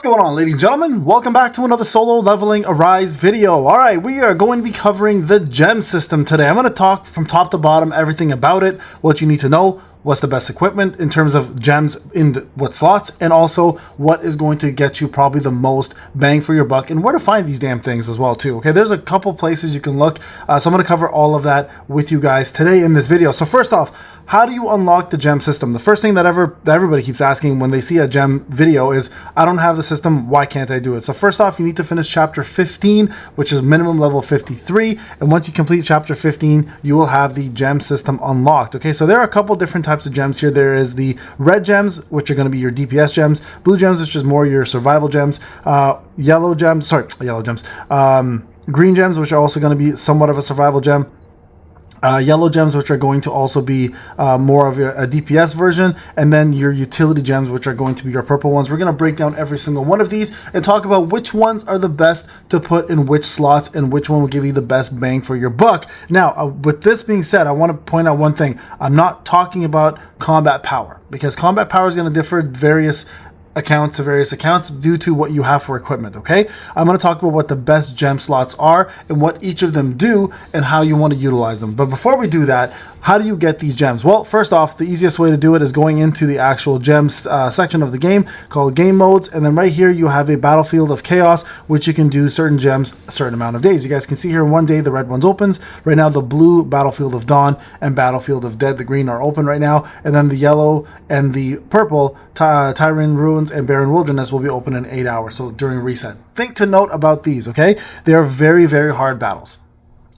What's going on, ladies and gentlemen? Welcome back to another solo leveling Arise video. Alright, we are going to be covering the gem system today. I'm going to talk from top to bottom everything about it, what you need to know, what's the best equipment in terms of gems in what slots, and also what is going to get you probably the most bang for your buck and where to find these damn things as well too. Okay, there's a couple places you can look, so I'm going to cover all of that with you guys today in this video. So first off, how do you unlock the gem system? The first thing that everybody keeps asking when they see a gem video is, I don't have the system, why can't I do it? So first off, you need to finish chapter 15, which is minimum level 53, and once you complete chapter 15, you will have the gem system unlocked. Okay, so there are a couple different types of gems here. There is the red gems, which are going to be your DPS gems, blue gems, which is more your survival gems, green gems, which are also going to be somewhat of a survival gem, yellow gems, which are going to also be more of a DPS version, and then your utility gems, which are going to be your purple ones. We're going to break down every single one of these and talk about which ones are the best to put in which slots and which one will give you the best bang for your buck. Now, with this being said, I want to point out one thing. I'm not talking about combat power, because combat power is going to differ various accounts to various accounts due to what you have for equipment. Okay, I'm going to talk about what the best gem slots are and what each of them do and how you want to utilize them. But before we do that, how do you get these gems? Well, first off, the easiest way to do it is going into the actual gems section of the game called game modes, and then right here you have a battlefield of chaos, which you can do certain gems a certain amount of days. You guys can see here, one day the red ones opens. Right now the blue battlefield of dawn and battlefield of dead, the green, are open right now, and then the yellow and the purple Tyrant Ruins and Barren Wilderness will be open in 8 hours, so during reset. Think to note about these, okay? They are very, very hard battles,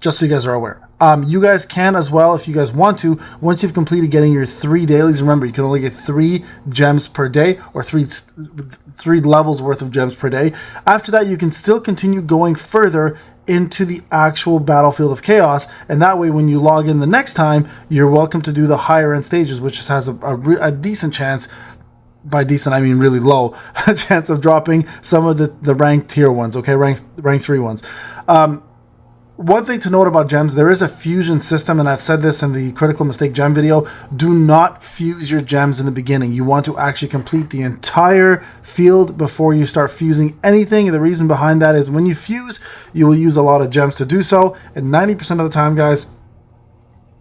just so you guys are aware. You guys can as well, if you guys want to, once you've completed getting your 3 dailies, remember you can only get 3 gems per day, or three levels worth of gems per day. After that, you can still continue going further into the actual battlefield of chaos, and that way when you log in the next time, you're welcome to do the higher end stages, which has a decent chance, by decent I mean really low, a chance of dropping some of the ranked tier ones, okay, rank 3 ones. One thing to note about gems, there is a fusion system, and I've said this in the critical mistake gem video. Do not fuse your gems in the beginning. You want to actually complete the entire field before you start fusing anything. And the reason behind that is when you fuse, you will use a lot of gems to do so, and 90% of the time, guys,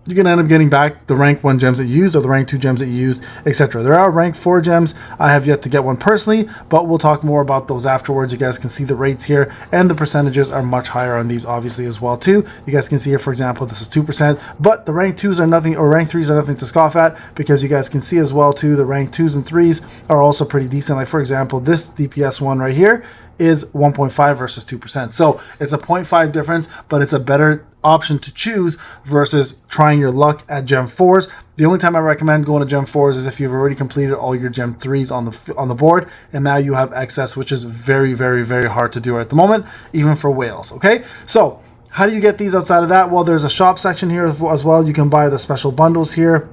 you're going to end up getting back the rank 1 gems that you used or the rank 2 gems that you used, etc. There are rank 4 gems. I have yet to get one personally, but we'll talk more about those afterwards. You guys can see the rates here, and the percentages are much higher on these obviously as well too. You guys can see here, for example, this is 2%, but the rank 2s are nothing, or rank 3s are nothing to scoff at, because you guys can see as well too, the rank 2s and 3s are also pretty decent. Like for example, this DPS one right here is 1.5 versus 2%. So it's a 0.5 difference, but it's a better option to choose versus trying your luck at gem 4s. The only time I recommend going to gem 4s is if you've already completed all your gem 3s on the board, and now you have excess, which is very, very, very hard to do at the moment, even for whales. Okay, so how do you get these outside of that? Well, there's a shop section here as well. You can buy the special bundles here.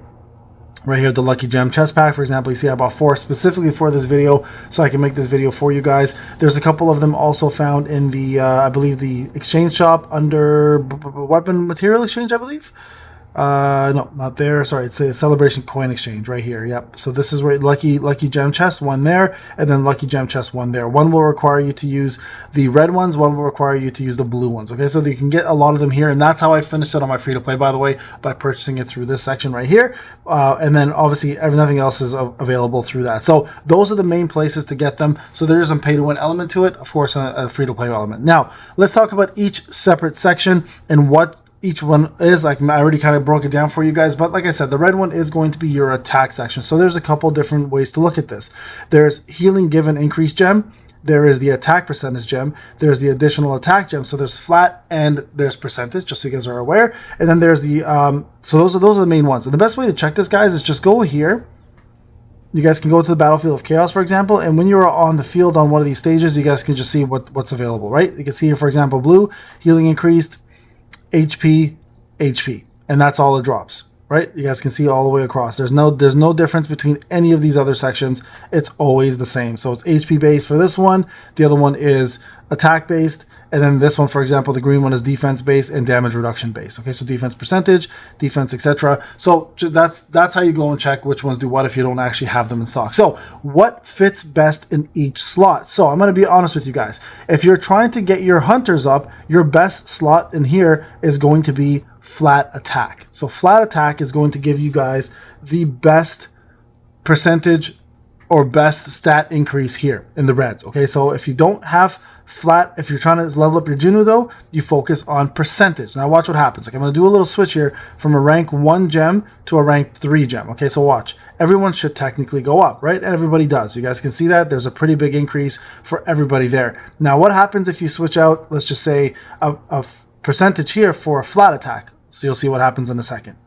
Right here, the Lucky Gem Chest Pack, for example, you see I bought 4 specifically for this video, so I can make this video for you guys. There's a couple of them also found in the, I believe, the exchange shop under Weapon Material Exchange, I believe. No, not there. Sorry, it's a Celebration Coin Exchange right here. Yep. So this is where Lucky Gem Chest, one there, and then Lucky Gem Chest, one there. One will require you to use the red ones, one will require you to use the blue ones. Okay, so you can get a lot of them here, and that's how I finished it on my free-to-play, by the way, by purchasing it through this section right here. And then obviously everything else is available through that. So those are the main places to get them. So there is a pay-to-win element to it, of course, a free-to-play element. Now, let's talk about each separate section and what each one is. Like, I already kind of broke it down for you guys, but like I said, the red one is going to be your attack section. So there's a couple different ways to look at this. There's healing given increased gem, there is the attack percentage gem, there's the additional attack gem, so there's flat and there's percentage, just so you guys are aware, and then there's the so those are the main ones. And the best way to check this, guys, is just go here. You guys can go to the battlefield of chaos, for example, and when you're on the field on one of these stages, you guys can just see what's available, right? You can see here, for example, blue, healing increased, HP, and that's all it drops, right? You guys can see all the way across. There's no difference between any of these other sections. It's always the same. So it's HP based for this one. The other one is attack based, And then this one, for example, the green one is defense based and damage reduction based. Okay, so defense percentage, defense, etc. So that's how you go and check which ones do what if you don't actually have them in stock. So what fits best in each slot? So I'm going to be honest with you guys. If you're trying to get your hunters up, your best slot in here is going to be flat attack. So flat attack is going to give you guys the best percentage or best stat increase here in the reds. Okay, so if you don't have flat, if you're trying to level up your Jinu though, you focus on percentage. Now watch what happens. Like I'm going to do a little switch here from a rank 1 gem to a rank 3 gem. Okay, so watch. Everyone should technically go up, right? And everybody does. You guys can see that there's a pretty big increase for everybody there. Now what happens if you switch out, let's just say a percentage here for a flat attack? So you'll see what happens in a second.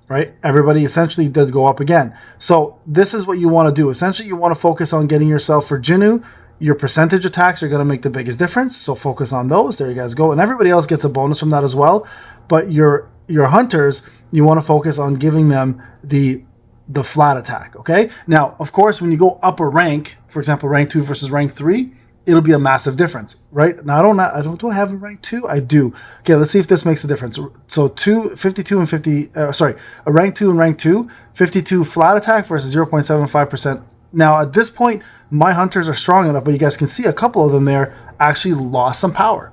Right? Everybody essentially did go up again. So this is what you want to do. Essentially, you want to focus on getting yourself for Jinu. Your percentage attacks are going to make the biggest difference. So focus on those. There you guys go. And everybody else gets a bonus from that as well. But your hunters, you want to focus on giving them the flat attack. Okay. Now, of course, when you go up a rank, for example, rank 2 versus rank 3, it'll be a massive difference, right? Now, do I have a rank 2? I do. Okay, let's see if this makes a difference. So 52 and 50, a rank 2 and rank 2, 52 flat attack versus 0.75%. Now, at this point, my hunters are strong enough, but you guys can see a couple of them there actually lost some power,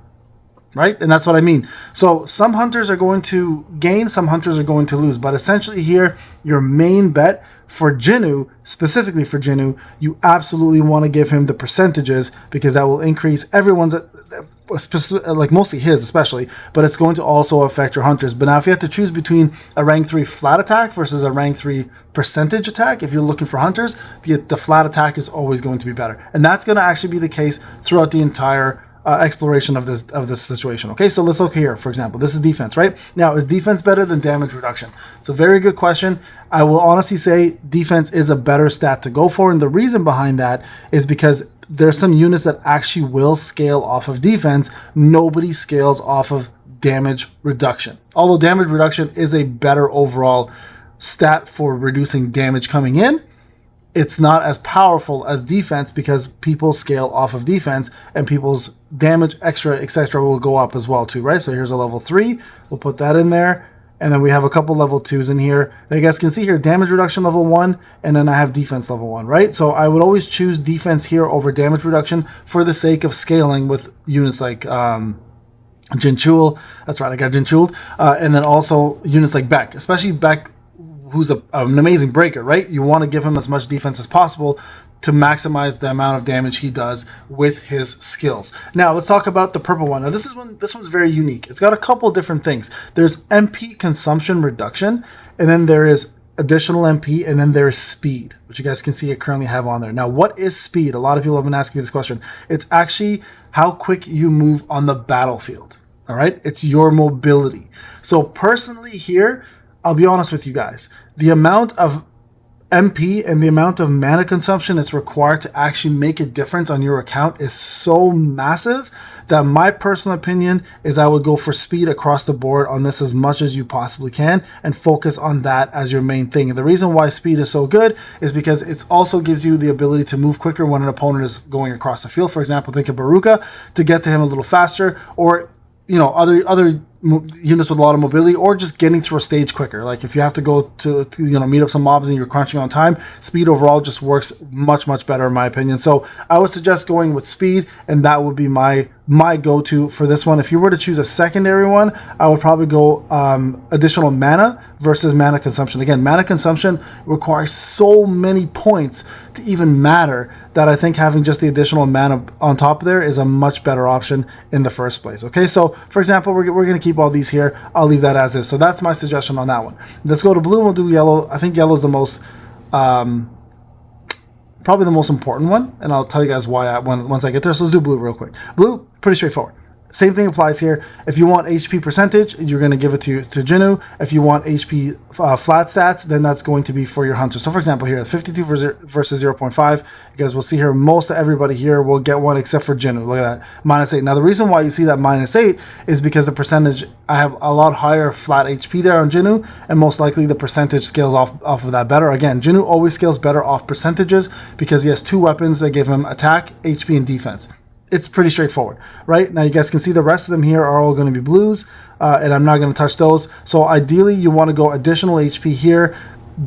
right? And that's what I mean. So some hunters are going to gain, some hunters are going to lose, but essentially here, your main bet for Jinu, specifically for Jinu, you absolutely want to give him the percentages because that will increase everyone's, like mostly his especially, but it's going to also affect your hunters. But now if you have to choose between a rank 3 flat attack versus a rank 3 percentage attack, if you're looking for hunters, the flat attack is always going to be better. And that's going to actually be the case throughout the entire exploration of this situation. Okay, so let's look here. For example, this is defense, right? Now, is defense better than damage reduction? It's a very good question. I will honestly say defense is a better stat to go for, and the reason behind that is because there's some units that actually will scale off of defense. Nobody scales off of damage reduction. Although damage reduction is a better overall stat for reducing damage coming in, it's not as powerful as defense because people scale off of defense and people's damage, extra, etc. will go up as well too, right? So here's a level 3. We'll put that in there. And then we have a couple level 2s in here. Now you guys can see here, damage reduction level 1, and then I have defense level 1, right? So I would always choose defense here over damage reduction for the sake of scaling with units like Jinchul. That's right, I got Jinchuled. And then also units like Beck, especially Beck, who's an amazing breaker, right? You want to give him as much defense as possible to maximize the amount of damage he does with his skills. Now, let's talk about the purple one. Now, this one's very unique. It's got a couple different things. There's MP consumption reduction, and then there is additional MP, and then there's speed, which you guys can see I currently have on there. Now, what is speed? A lot of people have been asking me this question. It's actually how quick you move on the battlefield, all right? It's your mobility. So personally here, I'll be honest with you guys. The amount of MP and the amount of mana consumption that's required to actually make a difference on your account is so massive that my personal opinion is I would go for speed across the board on this as much as you possibly can and focus on that as your main thing. And the reason why speed is so good is because it also gives you the ability to move quicker when an opponent is going across the field. For example, think of Baruka, to get to him a little faster, or other units with a lot of mobility, or just getting through a stage quicker. Like if you have to go to meet up some mobs and you're crunching on time, speed overall just works much better in my opinion. So I would suggest going with speed, and that would be my go-to for this one. If you were to choose a secondary one, I would probably go additional mana versus mana consumption. Again, mana consumption requires so many points to even matter that I think having just the additional mana on top of there is a much better option in the first place. Okay, so for example, we're going to keep all these here. I'll leave that as is. So that's my suggestion on that one. Let's go to blue and we'll do yellow. I think yellow is the most, probably the most important one. And I'll tell you guys why once I get there. So let's do blue real quick. Blue, pretty straightforward. Same thing applies here. If you want HP percentage, you're going to give it to Jinu. If you want HP flat stats, then that's going to be for your hunter. So for example here, 52 versus 0.5. You guys will see here, most of everybody here will get one except for Jinu. Look at that, -8. Now the reason why you see that -8 is because the percentage, I have a lot higher flat HP there on Jinu, and most likely the percentage scales off of that better. Again, Jinu always scales better off percentages because he has 2 weapons that give him attack, HP, and defense. it's pretty straightforward, right? Now you guys can see the rest of them here are all going to be blues, and I'm not going to touch those. So ideally you want to go additional HP here.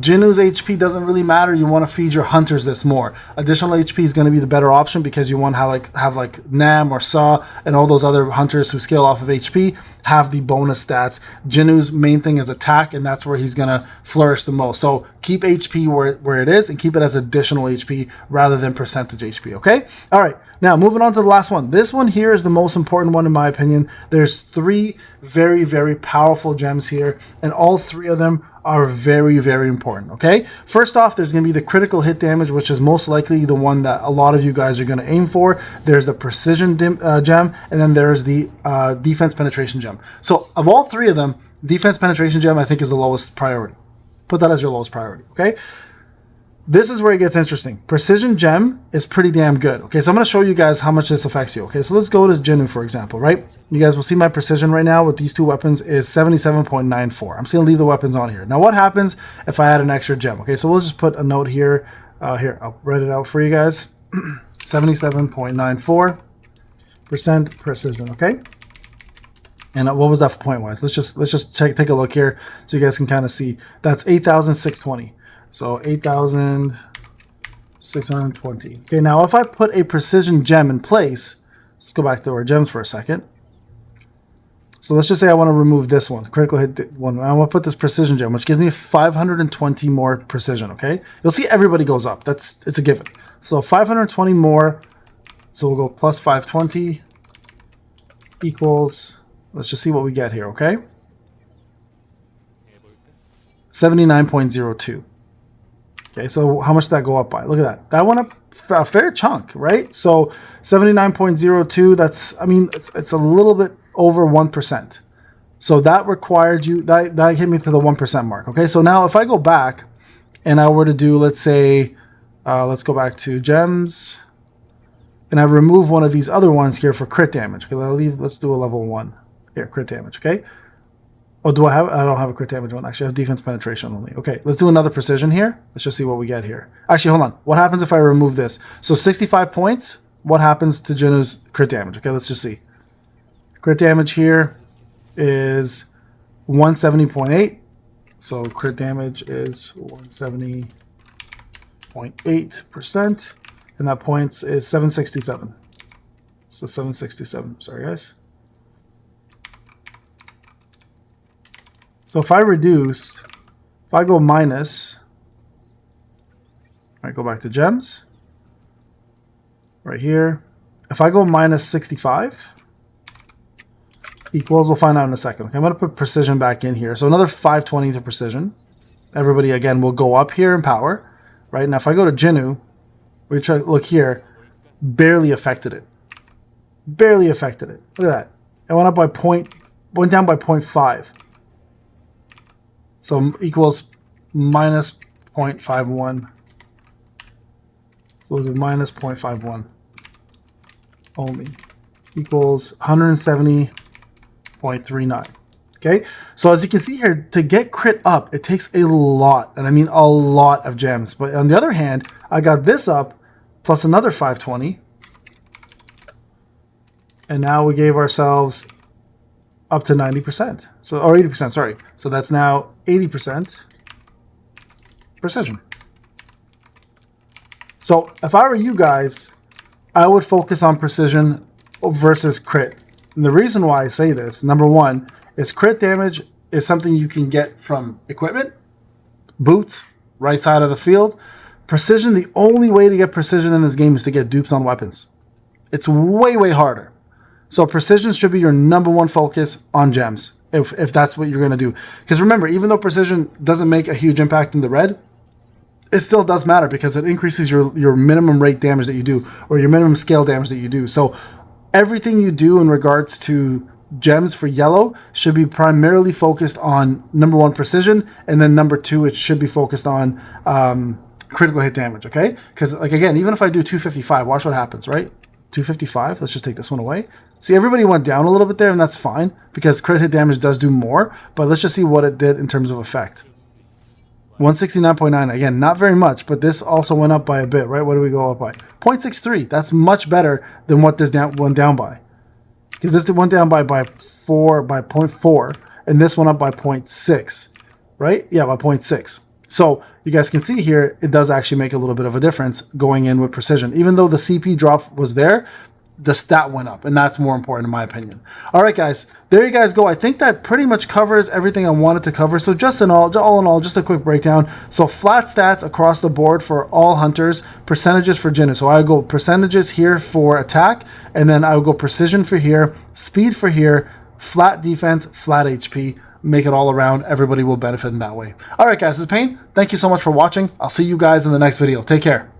Jinu's HP doesn't really matter. You want to feed your hunters this more. Additional HP is going to be the better option because you want to have like Nam or Saw and all those other hunters who scale off of HP have the bonus stats. Jinu's main thing is attack, and that's where he's going to flourish the most. So keep HP where it is and keep it as additional HP rather than percentage HP, okay? All right, now moving on to the last one. This one here is the most important one in my opinion. There's 3 very, very powerful gems here, and all 3 of them are very, very important, okay? First off, there's going to be the critical hit damage, which is most likely the one that a lot of you guys are going to aim for. There's the precision gem, and then there's the defense penetration gem. So of all 3 of them, defense penetration gem I think is the lowest priority. Put that as your lowest priority, okay? This is where it gets interesting. Precision gem is pretty damn good. Okay, so I'm going to show you guys how much this affects you. Okay, so let's go to Jinu, for example, right? You guys will see my precision right now with these 2 weapons is 77.94. I'm just going to leave the weapons on here. Now, what happens if I add an extra gem? Okay, so we'll just put a note here. Here, I'll write it out for you guys. 77.94% precision, okay? And what was that point-wise? Let's just take a look here so you guys can kind of see. That's 8,620. So 8,620. Okay, now if I put a precision gem in place, let's go back to our gems for a second. So let's just say I want to remove this one, critical hit one. I want to put this precision gem, which gives me 520 more precision, okay? You'll see everybody goes up. It's a given. So 520 more. So we'll go plus 520 equals, let's just see what we get here, okay? 79.02. Okay, so how much did that go up by? Look at that. That went up a fair chunk, right? So 79.02, that's, I mean, it's a little bit over 1%. So that required you, that hit me to the 1% mark. Okay, so now if I go back and I were to do, let's say, let's go back to gems, and I remove one of these other ones here for crit damage. Okay, let's do a level 1. Here, crit damage, okay? Oh, do I have? I don't have a crit damage one. Actually, I have defense penetration only. Okay, let's do another precision here. Let's just see what we get here. Actually, hold on. What happens if I remove this? So 65 points. What happens to Jinu's crit damage? Okay, let's just see. Crit damage here is 170.8. So crit damage is 170.8%. And that points is 7627. So 7627. Sorry, guys. So if I reduce, if I go minus, I go back to gems, right here. If I go minus 65 equals, we'll find out in a second. Okay, I'm going to put precision back in here. So another 520 to precision. Everybody, again, will go up here in power, right? Now if I go to Jinu, we try look here, barely affected it. Barely affected it. Look at that. It went up by went down by 0.5. So equals minus 0.51. So we'll do minus 0.51 only. Equals 170.39. Okay, so as you can see here, to get crit up, it takes a lot, and I mean a lot of gems. But on the other hand, I got this up plus another 520. And now we gave ourselves up to 90%. So, or 80%, sorry. So that's now 80% precision. So if I were you guys, I would focus on precision versus crit. And the reason why I say this, number one, is crit damage is something you can get from equipment, boots, right side of the field. Precision, the only way to get precision in this game is to get dupes on weapons. It's way, way harder. So precision should be your number one focus on gems, if that's what you're going to do. Because remember, even though precision doesn't make a huge impact in the red, it still does matter because it increases your minimum rate damage that you do, or your minimum scale damage that you do. So everything you do in regards to gems for yellow should be primarily focused on number one, precision, and then number two, it should be focused on critical hit damage, okay? Because, like, again, even if I do 255, watch what happens, right? 255, let's just take this one away. See, everybody went down a little bit there, and that's fine, because crit hit damage does do more, but let's just see what it did in terms of effect. 169.9. Again, not very much, but this also went up by a bit, right? What do we go up by? 0.63. That's much better than what this went down by. Because this went down by 0.4, and this went up by 0.6, right? Yeah, by 0.6. So you guys can see here, it does actually make a little bit of a difference going in with precision. Even though the CP drop was there, the stat went up, and that's more important in my opinion. All right, guys, there you guys go. I think that pretty much covers everything I wanted to cover. So just all in all, just a quick breakdown. So flat stats across the board for all hunters, percentages for Jinnu. So I would go percentages here for attack, and then I would go precision for here, speed for here, flat defense, flat HP. Make it all around. Everybody will benefit in that way. All right, guys, this is Payne. Thank you so much for watching. I'll see you guys in the next video. Take care.